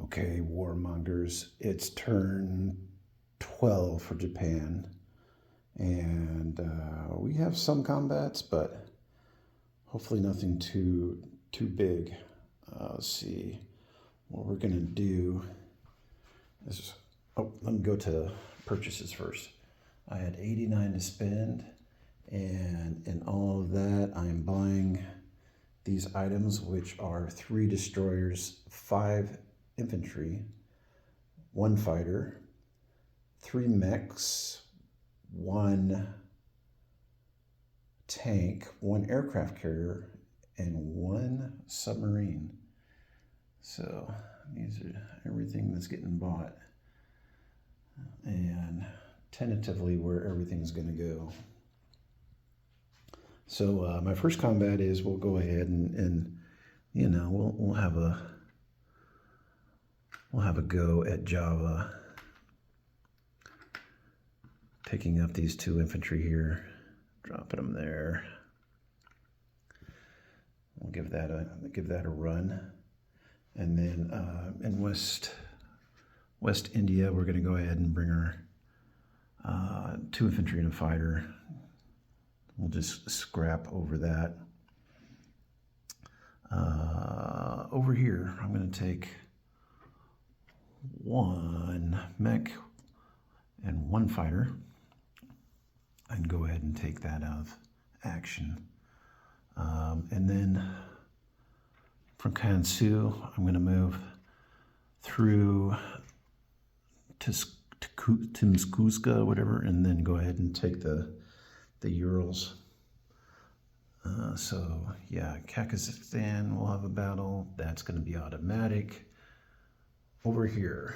Okay, warmongers, it's turn 12 for Japan, and we have some combats, but hopefully nothing too big. Let's see. What we're gonna do is, let me go to purchases first. I had 89 to spend, and in all of that, I am buying these items, which are 3 destroyers, 5 infantry, 1 fighter, 3 mechs, 1 tank, 1 aircraft carrier, and 1 submarine. So these are everything that's getting bought, and tentatively where everything's going to go. So my first combat is, we'll go ahead and you know, we'll have a go at Java, picking up these 2 infantry here, dropping them there. We'll give that a run, and then in West India, we're going to go ahead and bring our 2 infantry and a fighter. We'll just scrap over that. Over here, I'm going to take 1 mech and 1 fighter and go ahead and take that out of action. And then from Kansu, I'm going to move through to Timskuska, whatever, and then go ahead and take the Urals. So yeah, Kazakhstan will have a battle. That's going to be automatic. Over here,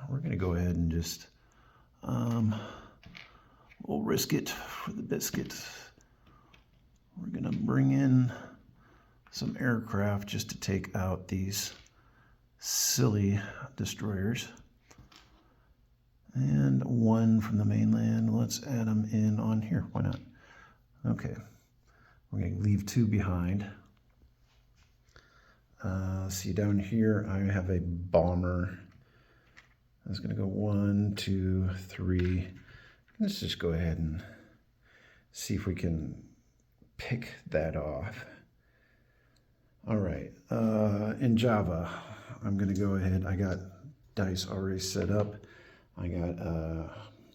we're going to go ahead and just we'll risk it for the biscuit. We're going to bring in some aircraft just to take out these silly destroyers. And 1 from the mainland. Let's add them in on here. Why not? Okay. We're going to leave 2 behind. See, down here I have a bomber. That's going to go 1, 2, 3. Let's just go ahead and see if we can pick that off. All right. In Java, I'm going to go ahead. I got dice already set up. I got,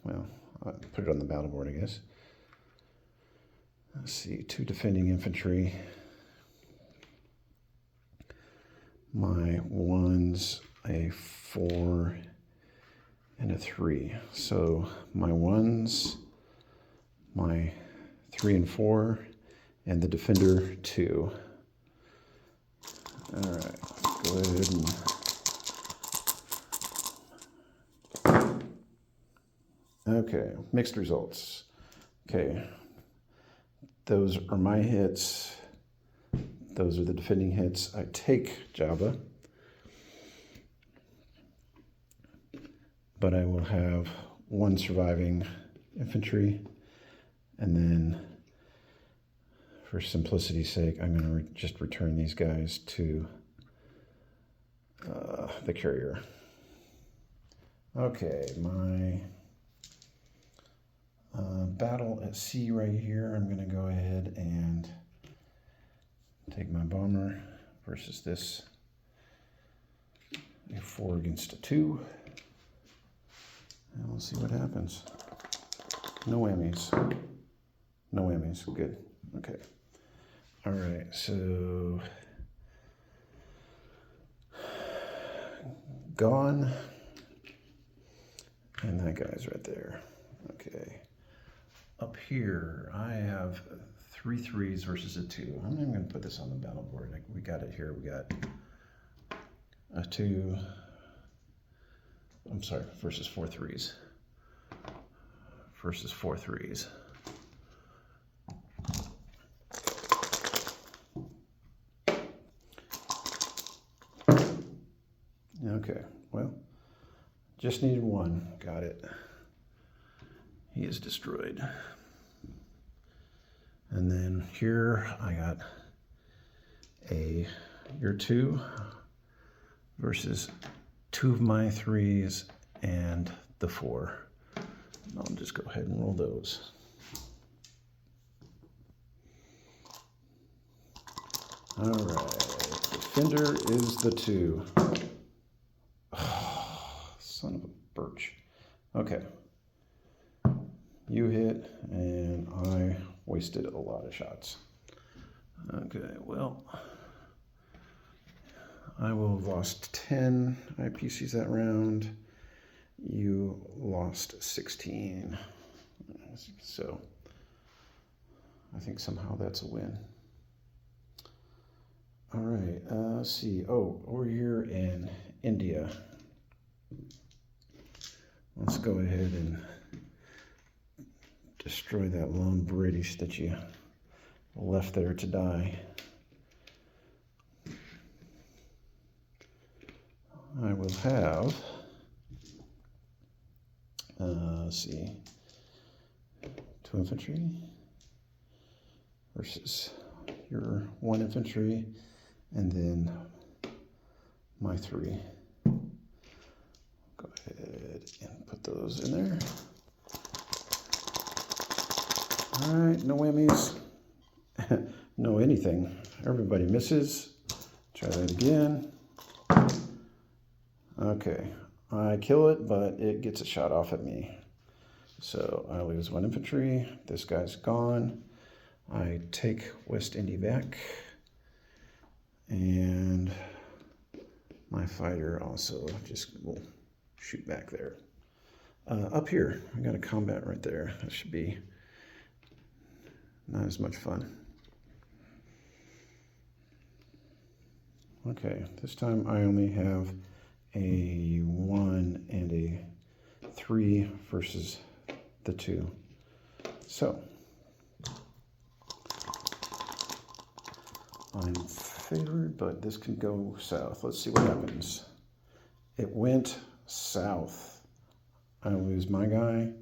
well, I'll put it on the battle board, I guess. Let's see, 2 defending infantry. My 1's a 4 and a 3. So my 1's my 3 and 4, and the defender 2. All right, go ahead and... Okay, mixed results. Okay, those are my hits. Those are the defending hits. I take Java, but I will have 1 surviving infantry, and then for simplicity's sake, I'm going to just return these guys to the carrier. Okay, my battle at sea right here, I'm going to go ahead and take my bomber versus this, a 4 against a 2, and we'll see what happens. No whammies. No whammies. Good. Okay. All right, so gone, and that guy's right there. Okay. Up here, I have 3 3s versus a 2. I'm not even going to put this on the battle board. We got it here. We got a 2. I'm sorry, versus 4 3s. Versus 4 3s. Okay, well, just needed 1. Got it. He is destroyed. And then here I got a year 2 versus 2 of my 3s and the 4. I'll just go ahead and roll those. All right, defender is the 2. Oh, son of a birch. Okay. You hit, and I wasted a lot of shots. Okay, well, I will have lost 10 IPCs that round. You lost 16. So I think somehow that's a win. All right, let's see. Oh, over here in India. Let's go ahead and destroy that lone British that you left there to die. I will have, let's see, 2 infantry versus your 1 infantry, and then my 3. Go ahead and put those in there. All right, no whammies, no anything. Everybody misses. Try that again. Okay, I kill it, but it gets a shot off at me. So I lose 1 infantry. This guy's gone. I take West India back. And my fighter also just will shoot back there. Up here, I got a combat right there. That should be not as much fun. Okay, this time I only have a 1 and a 3 versus the 2. So I'm favored, but this can go south. Let's see what happens. It went south. I lose my guy.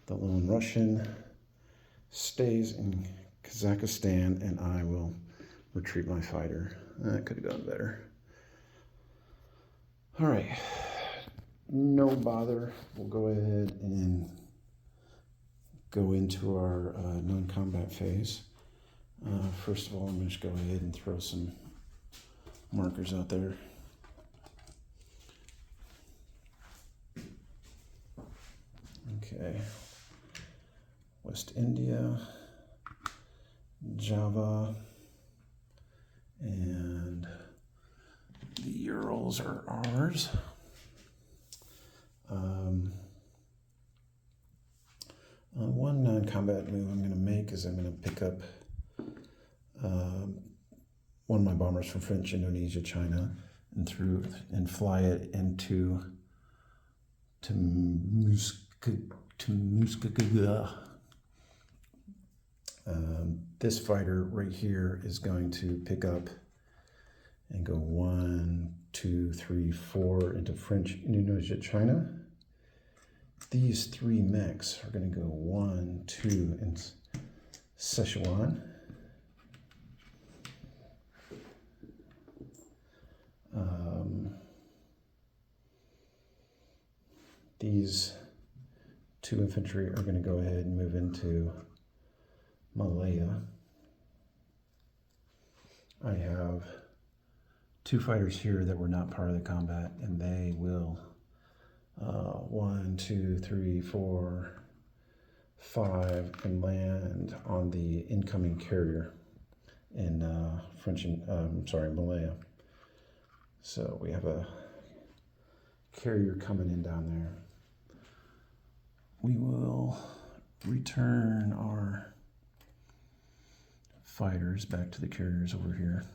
The lone Russian stays in Kazakhstan, and I will retreat my fighter. That could have gone better. All right, no bother. We'll go ahead and go into our non-combat phase. First of all, I'm going to just go ahead and throw some markers out there. Okay, West India, Java, and the Urals are ours. One non-combat move I'm going to make is I'm going to pick up one of my bombers from French Indonesia, China, and fly it into Muskogee. This fighter right here is going to pick up and go 1, 2, 3, 4 into French Indonesia, China. These 3 mechs are going to go 1, 2 in Sichuan. These 2 infantry are going to go ahead and move into Malaya. I have 2 fighters here that were not part of the combat, and they will 1, 2, 3, 4, 5 and land on the incoming carrier in Malaya. So we have a carrier coming in down there. We will return our fighters back to the carriers over here.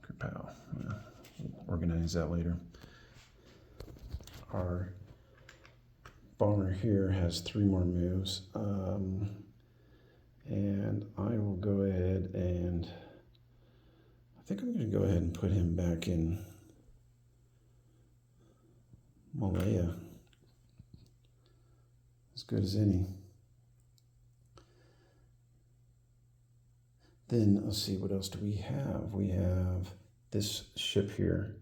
Kerpow. We'll organize that later. Our bomber here has 3 more moves. And I will go ahead and I think I'm going to go ahead and put him back in Malaya. As good as any. Then let's see, what else do we have? We have this ship here.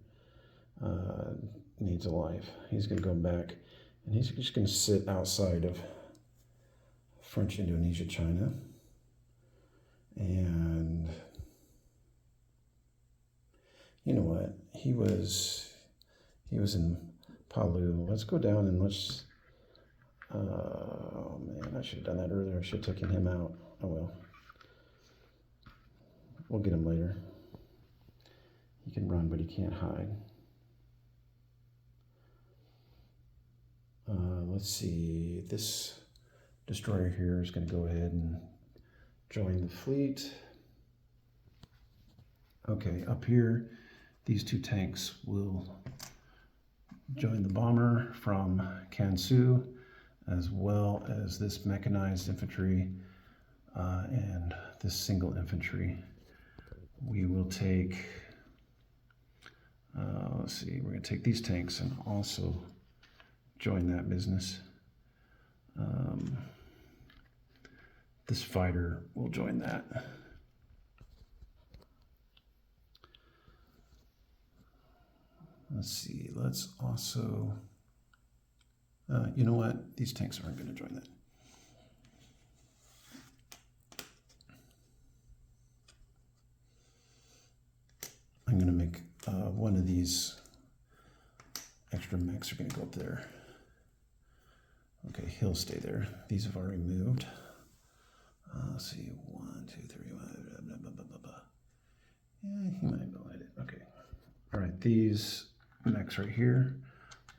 Needs a life. He's going to go back, and he's just going to sit outside of French Indonesia, China. And you know what? He was in Palu. Let's go down and let's. Oh man, I should have done that earlier. I should have taken him out. Oh well. We'll get him later. He can run, but he can't hide. Let's see. This destroyer here is going to go ahead and join the fleet. Okay, up here, these two tanks will join the bomber from Kansu, as well as this mechanized infantry and this single infantry. We will take, let's see, we're going to take these tanks and also join that business. This fighter will join that. Let's see, let's also, you know what? These tanks aren't going to join that. I'm going to make one of these extra mechs are going to go up there. Okay, he'll stay there. These have already moved. Let's see, 1, 2, 3, blah, blah, blah, blah, blah. Yeah, he might go at it. Okay. All right, these mechs right here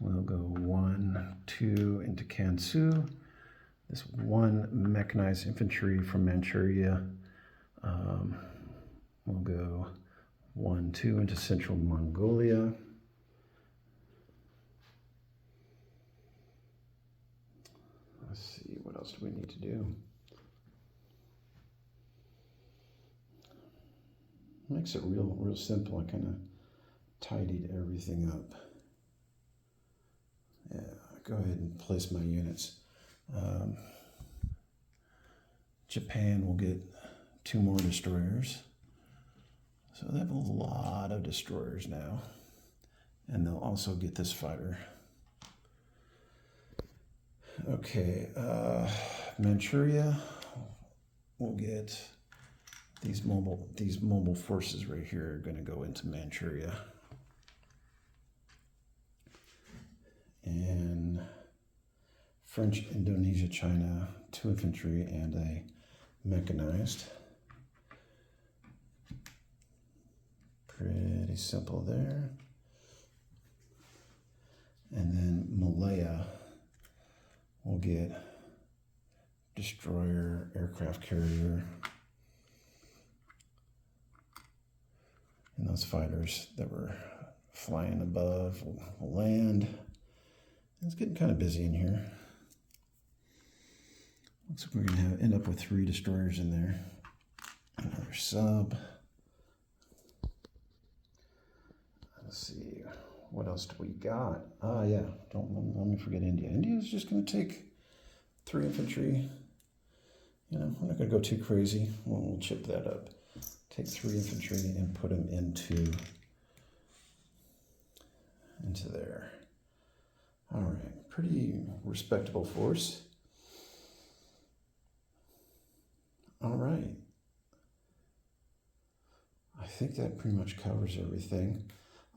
will go 1, 2 into Kansu. This one mechanized infantry from Manchuria will go 1, 2 into Central Mongolia. Let's see, what else do we need to do? Makes it real simple. I kind of tidied everything up. Yeah, go ahead and place my units. Japan will get 2 more destroyers. So they have a lot of destroyers now. And they'll also get this fighter. Okay, Manchuria will get these mobile forces right here are going to go into Manchuria. And French Indonesia, China, 2 infantry and a mechanized. Pretty simple there. And then Malaya will get destroyer, aircraft carrier, and those fighters that were flying above will land. It's getting kind of busy in here. Looks like we're going to end up with 3 destroyers in there. Another sub. Let's see, what else do we got? Yeah, don't let me forget India. India is just going to take 3 infantry. You know, we're not going to go too crazy. We'll chip that up. Take 3 infantry and put them into there. All right, pretty respectable force. All right. I think that pretty much covers everything.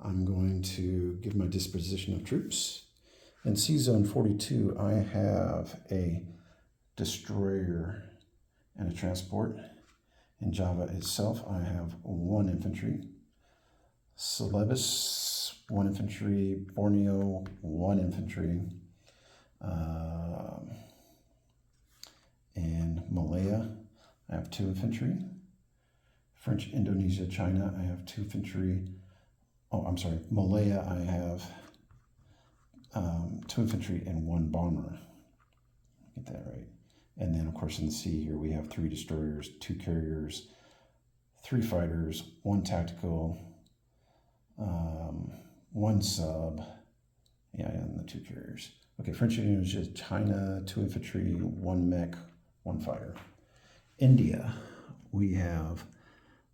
I'm going to give my disposition of troops. In C-Zone 42, I have a destroyer and a transport. In Java itself, I have 1 infantry. Celebes, 1 infantry. Borneo, 1 infantry. And Malaya, I have 2 infantry. French Indonesia, China, I have 2 infantry. Oh, I'm sorry, Malaya, I have 2 infantry and 1 bomber. Get that right. And then, of course, in the sea here, we have 3 destroyers, 2 carriers, 3 fighters, 1 tactical, 1 sub, yeah, and the 2 carriers. Okay, French Indonesia, China, 2 infantry, 1 mech, 1 fighter. India, we have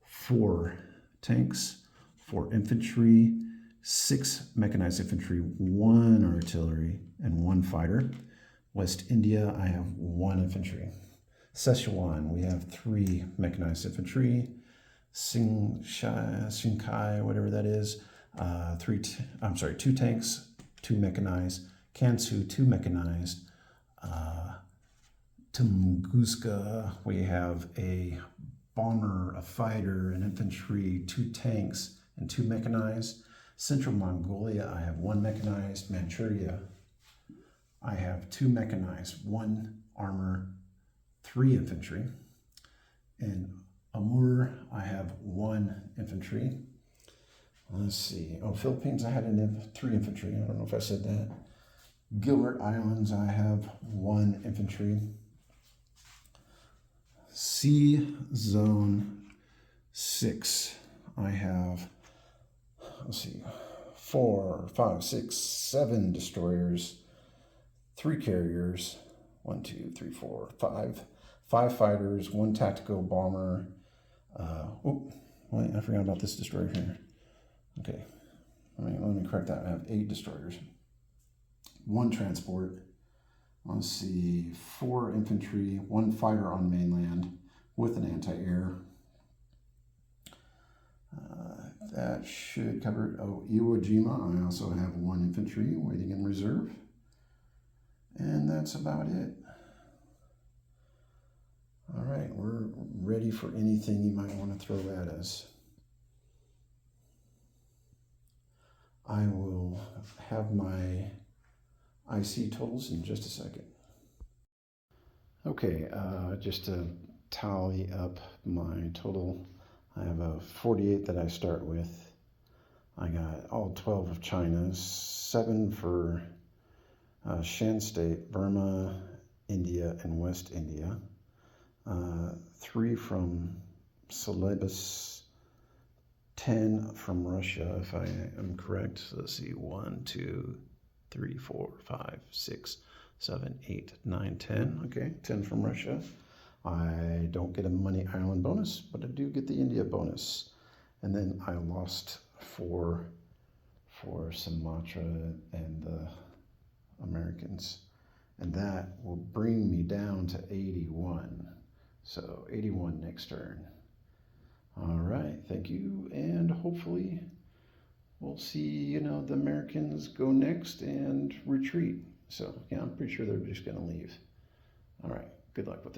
4 tanks, 4 infantry, 6 mechanized infantry, 1 artillery, and 1 fighter. West India, I have 1 infantry. Szechuan, we have 3 mechanized infantry. Xinkai, whatever that is, 2 tanks, 2 mechanized. Kansu, 2 mechanized. Tunguska, we have a bomber, a fighter, an infantry, 2 tanks, and 2 mechanized. Central Mongolia, I have 1 mechanized. Manchuria, I have 2 mechanized, 1 armor, 3 infantry. In Amur, I have 1 infantry. Let's see. Oh, Philippines, I had 3 infantry. I don't know if I said that. Gilbert Islands, I have 1 infantry. Sea Zone 6, I have, let's see, 4, 5, 6, 7 destroyers, 3 carriers, 1, 2, 3, 4, 5 fighters, 1 tactical bomber. Wait, I forgot about this destroyer here. Okay, let me correct that. I have 8 destroyers, 1 transport. Let's see, 4 infantry, 1 fighter on mainland with an anti-air. That should cover it. Oh, Iwo Jima, I also have 1 infantry waiting in reserve. And that's about it. All right, we're ready for anything you might want to throw at us. I will have my IC totals in just a second. Okay, just to tally up my total, I have a 48 that I start with. I got all 12 of China's, 7 for Shan State, Burma, India, and West India. 3 from Celebes, 10 from Russia, if I am correct. So let's see, 1, 2, 3, 4, 5, 6, 7, 8, 9, 10. Okay, 10 from Russia. I don't get a money island bonus, but I do get the India bonus. And then I lost 4 for Sumatra and the Americans. And that will bring me down to 81. So 81 next turn. All right, thank you. And hopefully we'll see, the Americans go next and retreat. So yeah, I'm pretty sure they're just gonna leave. All right, good luck with that.